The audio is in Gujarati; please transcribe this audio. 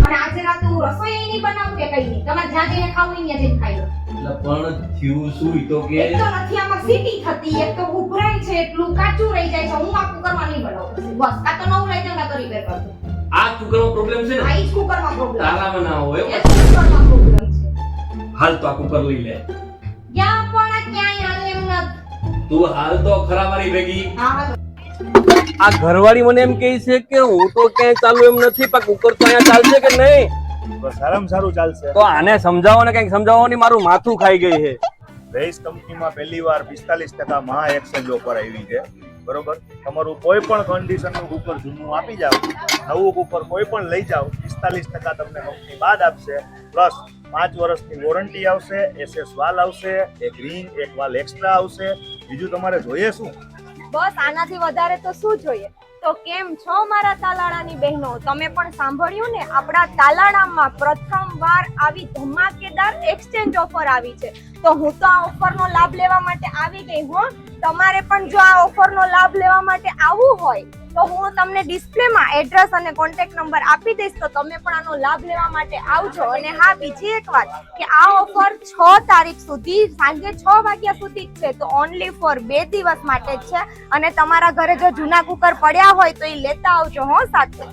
અને આજે રાત હું રસોઈ નહીં બનાવું કે કઈ નહીં, તમારે જ્યાં જઈને ખાવું ત્યાં જઈને ખાઈ લો. એટલે પણ થયું શું ઈ તો કે એક તો નથી આમાં સીટી થતી, એક તો ઉભરાય છે, એટલું કાચું રહી જાય છે. હું આ કુકરમાં નહીં બનાવું બસ. આ તો નવું લઈ જાવ ના તો રિપેર કરજો. આ કુકરનો પ્રોબ્લેમ છે ને? આ ઈ જ કુકરમાં પ્રોબ્લેમ. તારામાં ના હોય એ કુકરમાં પ્રોબ્લેમ છે. હાલ તો આ કુકર લઈ લે. ક્યાં પણ ક્યાંય હાલે એમ નથી. તું હાલ તો ખરા મારી ભેગી. હા હાલો. આ ઘરવાળી મને એમ કહે છે કે હું તો ક્યાંય ચાલુ એમ નથી, પણ કુકર તો અહીંયા ચાલશે કે નહીં? તો સારામાં સારું ચાલશે. તો આને સમજાવો ને, કંઈક સમજાવો ને, મારું માથું ખાઈ ગઈ છે. રેસ કંપનીમાં પહેલીવાર 45% મહા એક્સચેન્જ ઓફર આવી છે, બરોબર? તમારું કોઈ પણ કન્ડિશનનું કુકર જૂનું આપી જાવ, નવું કુકર કોઈ પણ લઈ જાવ, 45% તમને કંપની બાદ આપશે, પ્લસ 5 વર્ષની વોરંટી આવશે, SS વાલ આવશે, એક રિંગ એક વાલ એક્સ્ટ્રા આવશે. બીજું તમારે જોઈએ શું? બસ આનાથી વધારે તો શું જોઈએ? તો કેમ છો મારા તાલાળાની બહેનો? તમે પણ સાંભળ્યું ને, આપણા તાલાળામાં પ્રથમવાર આવી ધમાકેદાર એક્સચેન્જ ઓફર આવી છે. તો હું તો આ ઓફરનો લાભ લેવા માટે આવી ગઈ હું. તમારે પણ જો આ ઓફરનો લાભ લેવા માટે આવવું હોય તો હું તમને ડિસ્પ્લેમાં એડ્રેસ અને કોન્ટેક્ટ નંબર આપી દઈશ, તો તમે પણ આનો લાભ લેવા માટે આવજો. અને હા, બીજી એક વાત કે આ ઓફર 6 તારીખ સુધી સાંજે 6 વાગ્યા સુધી જ છે, તો ઓનલી ફોર 2 દિવસ માટે જ છે. અને તમારા ઘરે જો જૂના કુકર પડ્યા હોય તો એ લેતા આવજો હો સાથે.